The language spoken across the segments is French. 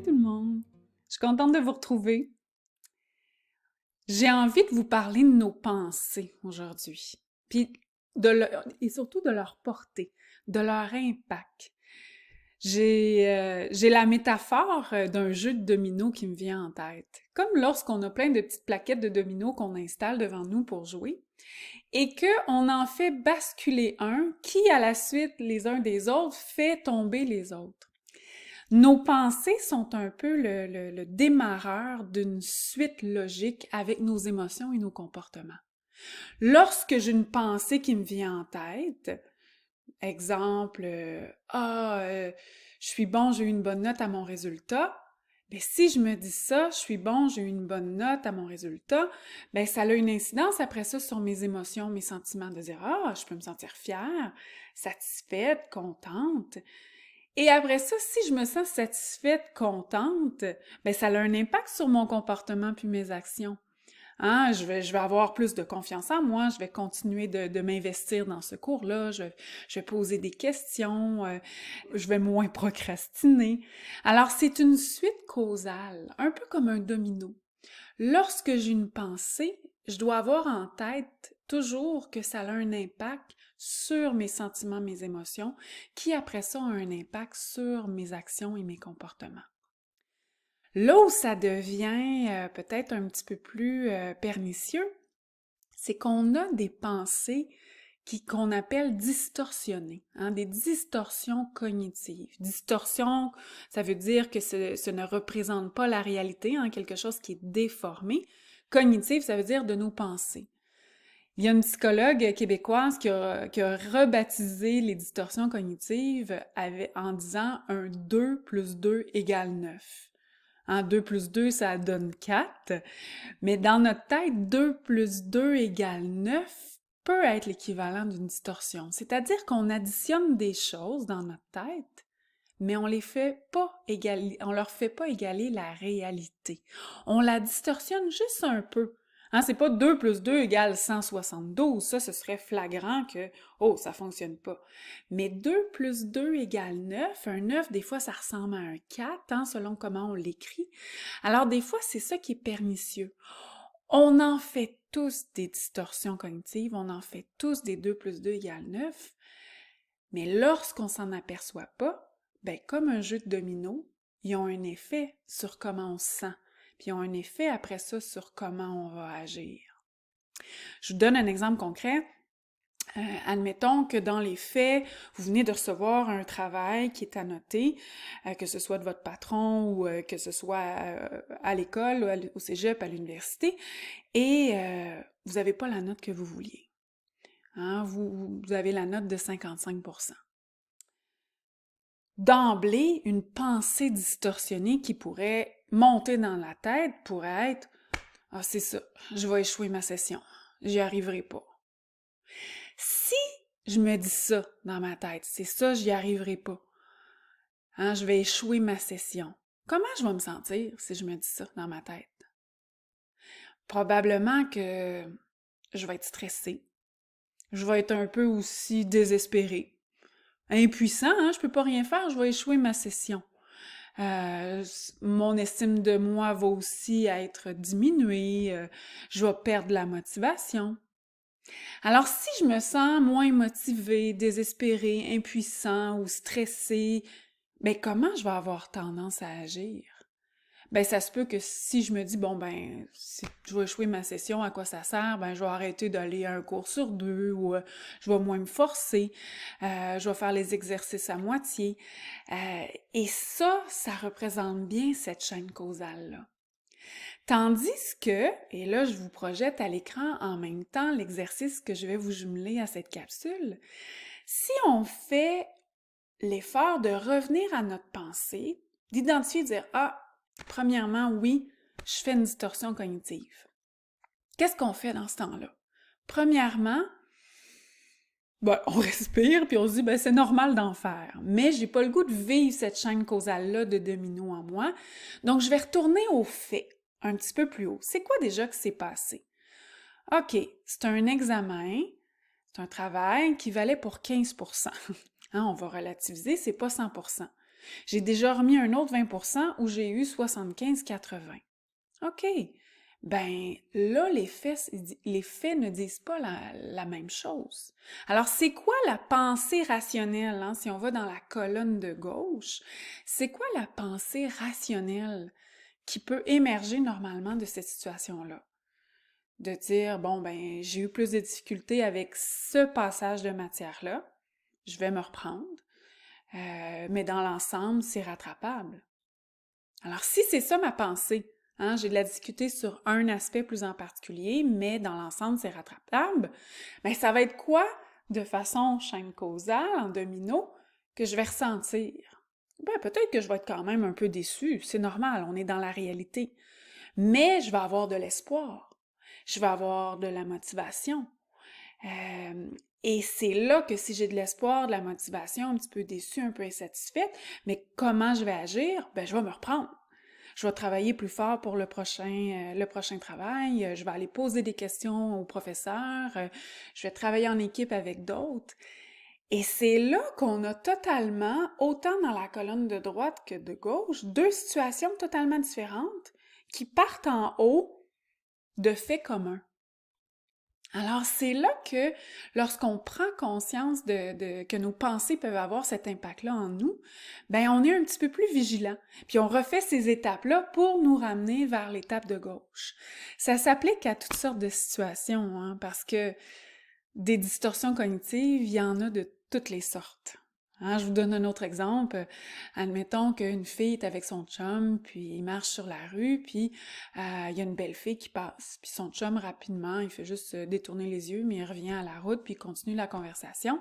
Salut tout le monde! Je suis contente de vous retrouver. J'ai envie de vous parler de nos pensées aujourd'hui, puis et surtout de leur portée, de leur impact. J'ai la métaphore d'un jeu de dominos qui me vient en tête. Comme lorsqu'on a plein de petites plaquettes de dominos qu'on installe devant nous pour jouer, et qu'on en fait basculer un qui, à la suite, les uns des autres, fait tomber les autres. Nos pensées sont un peu le démarreur d'une suite logique avec nos émotions et nos comportements. Lorsque j'ai une pensée qui me vient en tête, exemple, je suis bon, j'ai eu une bonne note à mon résultat, ben si je me dis ça, je suis bon, j'ai eu une bonne note à mon résultat, ben ça a une incidence après ça sur mes émotions, mes sentiments de dire je peux me sentir fière, satisfaite, contente. Et après ça, si je me sens satisfaite, contente, ben ça a un impact sur mon comportement puis mes actions. Hein, je vais avoir plus de confiance en moi, je vais continuer de m'investir dans ce cours-là, je vais poser des questions, je vais moins procrastiner. Alors, c'est une suite causale, un peu comme un domino. Lorsque j'ai une pensée, je dois avoir en tête toujours que ça a un impact sur mes sentiments, mes émotions, qui après ça ont un impact sur mes actions et mes comportements. Là où ça devient peut-être un petit peu plus pernicieux, c'est qu'on a des pensées qu'on appelle distorsionnées, hein, des distorsions cognitives. Distorsion, ça veut dire que ce ne représente pas la réalité, hein, quelque chose qui est déformé. Cognitive, ça veut dire de nos pensées. Il y a une psychologue québécoise qui a rebaptisé les distorsions cognitives en disant un 2 plus 2 égale 9. Hein, 2 plus 2, ça donne 4. Mais dans notre tête, 2 plus 2 égale 9 peut être l'équivalent d'une distorsion. C'est-à-dire qu'on additionne des choses dans notre tête, mais on leur fait pas égaler la réalité. On la distorsionne juste un peu. Hein, c'est pas 2 plus 2 égale 172, ça, ce serait flagrant que, ça fonctionne pas. Mais 2 plus 2 égale 9, un 9, des fois, ça ressemble à un 4, hein, selon comment on l'écrit. Alors, des fois, c'est ça qui est pernicieux. On en fait tous des distorsions cognitives, on en fait tous des 2 plus 2 égale 9, mais lorsqu'on s'en aperçoit pas, ben comme un jeu de dominos, ils ont un effet sur comment on se sent, puis ils ont un effet après ça sur comment on va agir. Je vous donne un exemple concret. Admettons que dans les faits, vous venez de recevoir un travail qui est annoté, que ce soit de votre patron ou que ce soit à l'école, au cégep, à l'université, et vous n'avez pas la note que vous vouliez. Hein? Vous avez la note de 55%. D'emblée, une pensée distorsionnée qui pourrait monter dans la tête pourrait être « Ah, c'est ça, je vais échouer ma session, j'y arriverai pas. » Si je me dis ça dans ma tête, c'est ça, j'y arriverai pas, hein, je vais échouer ma session, comment je vais me sentir si je me dis ça dans ma tête? Probablement que je vais être stressée, je vais être un peu aussi désespérée, impuissant, hein, je peux pas rien faire, je vais échouer ma session. Mon estime de moi va aussi être diminuée, je vais perdre la motivation. Alors, si je me sens moins motivée, désespérée, impuissant ou stressée, ben comment je vais avoir tendance à agir? Ben ça se peut que si je me dis si je vais échouer ma session, à quoi ça sert? Ben je vais arrêter d'aller à un cours sur deux ou je vais moins me forcer, je vais faire les exercices à moitié. Et ça représente bien cette chaîne causale-là. Tandis que, et là je vous projette à l'écran en même temps l'exercice que je vais vous jumeler à cette capsule, si on fait l'effort de revenir à notre pensée, d'identifier et de dire « Ah, premièrement, oui, je fais une distorsion cognitive. » Qu'est-ce qu'on fait dans ce temps-là? Premièrement, on respire puis on se dit c'est normal d'en faire, mais j'ai pas le goût de vivre cette chaîne causale-là de dominos en moi, donc je vais retourner aux faits un petit peu plus haut. C'est quoi déjà que s'est passé? OK, c'est un examen, c'est un travail qui valait pour 15%. Hein, on va relativiser, c'est pas 100%. J'ai déjà remis un autre 20% où j'ai eu 75-80. OK. Ben là, les faits ne disent pas la même chose. Alors, c'est quoi la pensée rationnelle, hein, si on va dans la colonne de gauche? C'est quoi la pensée rationnelle qui peut émerger normalement de cette situation-là? De dire, bon, ben, j'ai eu plus de difficultés avec ce passage de matière-là, je vais me reprendre, mais dans l'ensemble, c'est rattrapable. Alors, si c'est ça ma pensée, hein, j'ai de la difficulté sur un aspect plus en particulier, mais dans l'ensemble, c'est rattrapable, bien, ça va être quoi, de façon chaîne causale, en domino, que je vais ressentir? Ben, peut-être que je vais être quand même un peu déçue, c'est normal, on est dans la réalité. Mais je vais avoir de l'espoir, je vais avoir de la motivation. Euh, et c'est là que si j'ai de l'espoir, de la motivation, un petit peu déçue, un peu insatisfaite, mais comment je vais agir? Ben, je vais me reprendre. Je vais travailler plus fort pour le prochain travail, je vais aller poser des questions au professeur, je vais travailler en équipe avec d'autres. Et c'est là qu'on a totalement, autant dans la colonne de droite que de gauche, deux situations totalement différentes qui partent en haut de faits communs. Alors, c'est là que, lorsqu'on prend conscience que nos pensées peuvent avoir cet impact-là en nous, ben on est un petit peu plus vigilant. Puis on refait ces étapes-là pour nous ramener vers l'étape de gauche. Ça s'applique à toutes sortes de situations, hein, parce que des distorsions cognitives, il y en a de toutes les sortes. Hein, je vous donne un autre exemple. Admettons qu'une fille est avec son chum, puis il marche sur la rue, puis il y a une belle fille qui passe. Puis son chum, rapidement, il fait juste détourner les yeux, mais il revient à la route, puis il continue la conversation.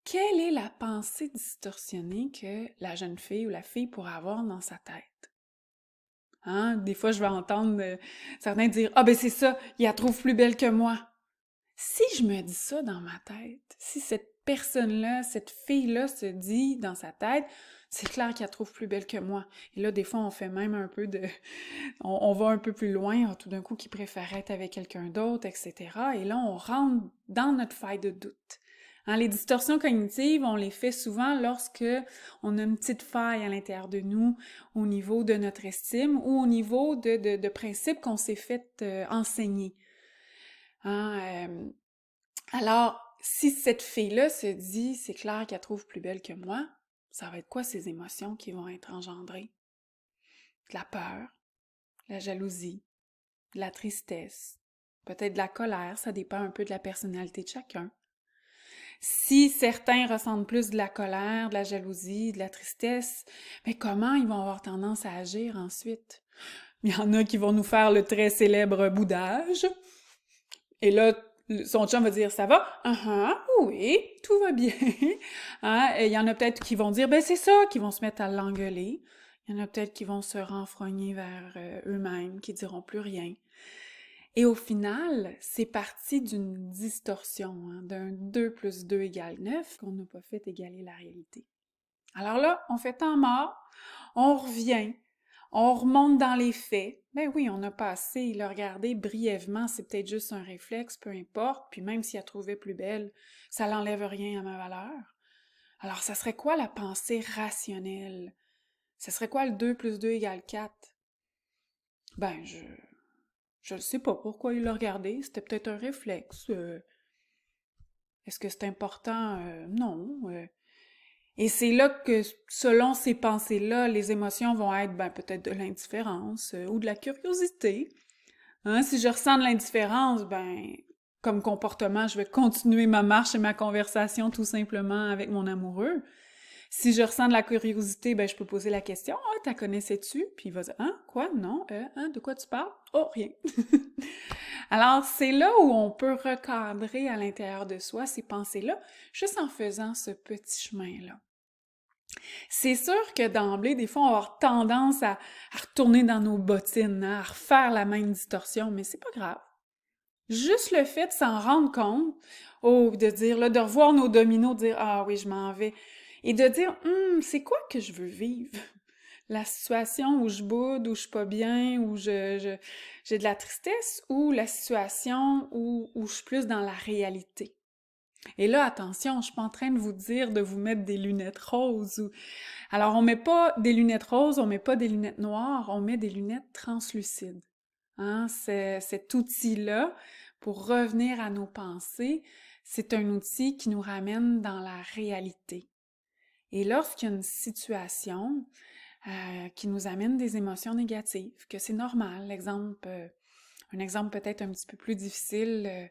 Quelle est la pensée distorsionnée que la jeune fille ou la fille pourrait avoir dans sa tête? Hein? Des fois, je vais entendre certains dire « Ah ben c'est ça, il la trouve plus belle que moi ». Si je me dis ça dans ma tête, si cette personne-là, cette fille-là se dit dans sa tête, c'est clair qu'elle trouve plus belle que moi. Et là, des fois, on fait même un peu de... On va un peu plus loin, tout d'un coup, qui préfère être avec quelqu'un d'autre, etc. Et là, on rentre dans notre faille de doute. Hein, les distorsions cognitives, on les fait souvent lorsque on a une petite faille à l'intérieur de nous au niveau de notre estime ou au niveau de principes qu'on s'est fait enseigner. Hein, alors, si cette fille-là se dit, c'est clair qu'elle trouve plus belle que moi, ça va être quoi ces émotions qui vont être engendrées? De la peur, de la jalousie, de la tristesse, peut-être de la colère, ça dépend un peu de la personnalité de chacun. Si certains ressentent plus de la colère, de la jalousie, de la tristesse, mais comment ils vont avoir tendance à agir ensuite? Il y en a qui vont nous faire le très célèbre boudage. Et là, son chum va dire « Ça va? Oui, tout va bien. » Hein? Et il y en a peut-être qui vont dire « Ben c'est ça », qui vont se mettre à l'engueuler. Il y en a peut-être qui vont se renfrogner vers eux-mêmes, qui diront plus rien. Et au final, c'est parti d'une distorsion, hein, d'un 2 plus 2 égale 9 qu'on n'a pas fait égaler la réalité. Alors là, on fait temps mort, on revient, on remonte dans les faits. Ben oui, on a passé, le regarder brièvement, c'est peut-être juste un réflexe, peu importe, puis même si elle trouvait plus belle, ça n'enlève rien à ma valeur. Alors, ça serait quoi la pensée rationnelle? Ça serait quoi le 2 plus 2 égale 4? Ben, je ne sais pas pourquoi il l'a regardé, c'était peut-être un réflexe. Est-ce que c'est important? Non. Et c'est là que, selon ces pensées-là, les émotions vont être ben, peut-être de l'indifférence ou de la curiosité. Hein, si je ressens de l'indifférence, ben, comme comportement, je vais continuer ma marche et ma conversation tout simplement avec mon amoureux. Si je ressens de la curiosité, ben, je peux poser la question, « Ah, t'as connaissais-tu? » Puis il va dire, « Hein? Quoi? Non? Hein? De quoi tu parles? Oh, rien. » Alors, c'est là où on peut recadrer à l'intérieur de soi ces pensées-là, juste en faisant ce petit chemin-là. C'est sûr que d'emblée, des fois, on va avoir tendance à retourner dans nos bottines, hein, à refaire la même distorsion, mais c'est pas grave. Juste le fait de s'en rendre compte, de dire, là, de revoir nos dominos, de dire, ah oui, je m'en vais, et de dire, c'est quoi que je veux vivre? La situation où je boude, où je suis pas bien, où j'ai de la tristesse, ou la situation où je suis plus dans la réalité? Et là, attention, je suis pas en train de vous dire de vous mettre des lunettes roses. Alors, on met pas des lunettes roses, on met pas des lunettes noires, on met des lunettes translucides. Hein? Cet outil-là, pour revenir à nos pensées, c'est un outil qui nous ramène dans la réalité. Et lorsqu'il y a une situation qui nous amène des émotions négatives, que c'est normal, un exemple peut-être un petit peu plus difficile,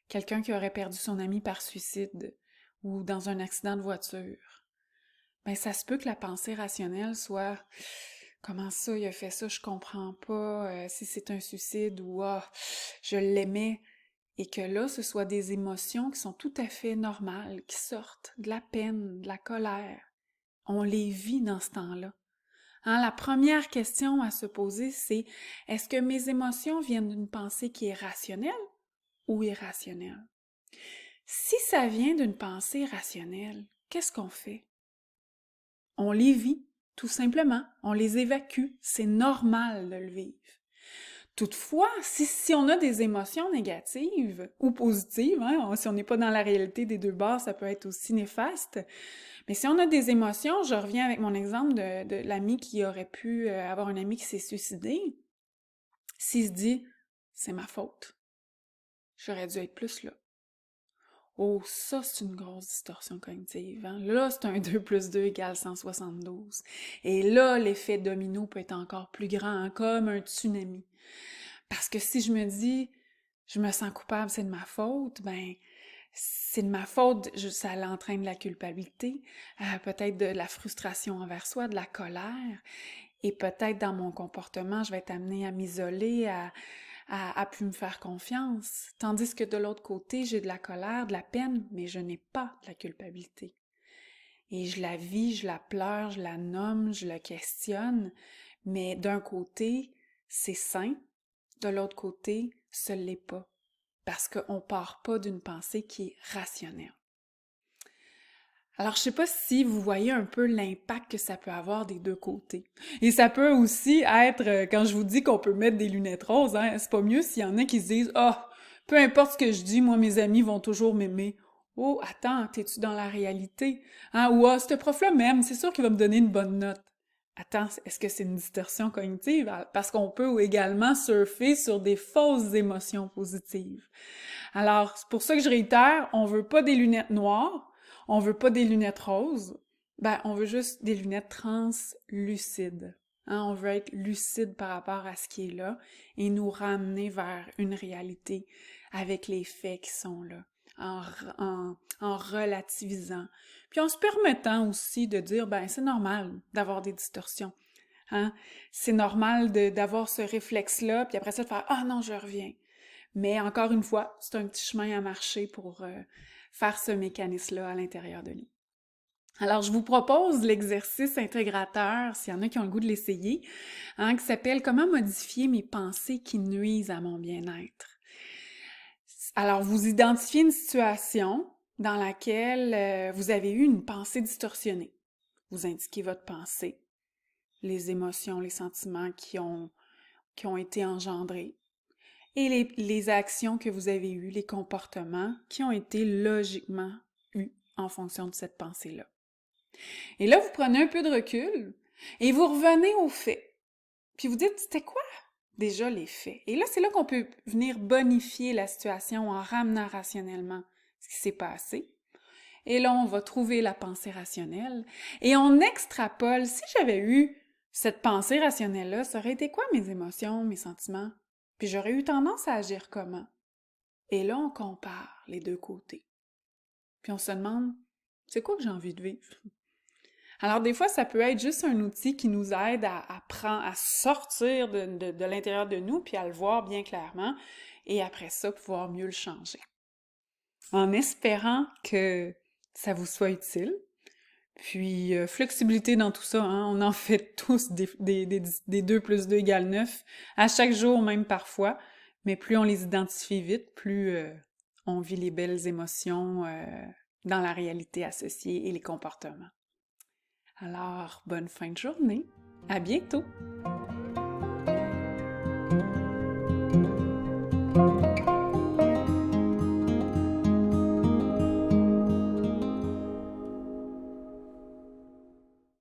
quelqu'un qui aurait perdu son ami par suicide ou dans un accident de voiture, ben ça se peut que la pensée rationnelle soit comment ça, il a fait ça, je comprends pas, si c'est un suicide ou ah, je l'aimais, et que là, ce soit des émotions qui sont tout à fait normales, qui sortent de la peine, de la colère. On les vit dans ce temps-là. Hein, la première question à se poser, c'est est-ce que mes émotions viennent d'une pensée qui est rationnelle ou irrationnelle? Si ça vient d'une pensée rationnelle, qu'est-ce qu'on fait? On les vit, tout simplement. On les évacue. C'est normal de le vivre. Toutefois, si on a des émotions négatives ou positives, hein, si on n'est pas dans la réalité des deux bords, ça peut être aussi néfaste. Mais si on a des émotions, je reviens avec mon exemple de l'ami qui aurait pu avoir un ami qui s'est suicidé. S'il se dit, c'est ma faute, j'aurais dû être plus là. Oh, ça, c'est une grosse distorsion cognitive. Hein? Là, c'est un 2 plus 2 égale 172. Et là, l'effet domino peut être encore plus grand, hein, comme un tsunami. Parce que si je me dis, je me sens coupable, c'est de ma faute, ben, c'est de ma faute, ça l'entraîne de la culpabilité, peut-être de la frustration envers soi, de la colère, et peut-être dans mon comportement, je vais être amenée à m'isoler, à plus me faire confiance. Tandis que de l'autre côté, j'ai de la colère, de la peine, mais je n'ai pas de la culpabilité. Et je la vis, je la pleure, je la nomme, je la questionne, mais d'un côté, c'est sain, de l'autre côté, ce l'est pas, parce qu'on part pas d'une pensée qui est rationnelle. Alors, je sais pas si vous voyez un peu l'impact que ça peut avoir des deux côtés. Et ça peut aussi être, quand je vous dis qu'on peut mettre des lunettes roses, hein, c'est pas mieux s'il y en a qui se disent « Ah, peu importe ce que je dis, moi, mes amis vont toujours m'aimer. » Oh, attends, t'es-tu dans la réalité? Hein? Ou « Ah, ce prof-là m'aime, c'est sûr qu'il va me donner une bonne note. » Attends, est-ce que c'est une distorsion cognitive? Parce qu'on peut également surfer sur des fausses émotions positives. Alors, c'est pour ça que je réitère, on veut pas des lunettes noires, on veut pas des lunettes roses, ben on veut juste des lunettes translucides. Hein, on veut être lucide par rapport à ce qui est là et nous ramener vers une réalité avec les faits qui sont là, en relativisant. Puis en se permettant aussi de dire, ben c'est normal d'avoir des distorsions. Hein? C'est normal d'avoir ce réflexe-là, puis après ça de faire « Ah non, je reviens ». Mais encore une fois, c'est un petit chemin à marcher pour faire ce mécanisme-là à l'intérieur de nous. Alors, je vous propose l'exercice intégrateur, s'il y en a qui ont le goût de l'essayer, hein, qui s'appelle « Comment modifier mes pensées qui nuisent à mon bien-être ». Alors, vous identifiez une situation dans laquelle vous avez eu une pensée distorsionnée. Vous indiquez votre pensée, les émotions, les sentiments qui ont été engendrés, et les actions que vous avez eues, les comportements qui ont été logiquement eus en fonction de cette pensée-là. Et là, vous prenez un peu de recul et vous revenez aux faits. Puis vous dites, c'était quoi déjà les faits? Et là, c'est là qu'on peut venir bonifier la situation en ramenant rationnellement ce qui s'est passé. Et là, on va trouver la pensée rationnelle et on extrapole. Si j'avais eu cette pensée rationnelle-là, ça aurait été quoi mes émotions, mes sentiments? Puis j'aurais eu tendance à agir comment? Et là, on compare les deux côtés. Puis on se demande, c'est quoi que j'ai envie de vivre? Alors des fois, ça peut être juste un outil qui nous aide à sortir de l'intérieur de nous, puis à le voir bien clairement, et après ça, pouvoir mieux le changer. En espérant que ça vous soit utile, puis flexibilité dans tout ça, hein? On en fait tous des 2 plus 2 égale 9, à chaque jour, même parfois, mais plus on les identifie vite, plus on vit les belles émotions dans la réalité associée et les comportements. Alors, bonne fin de journée, à bientôt!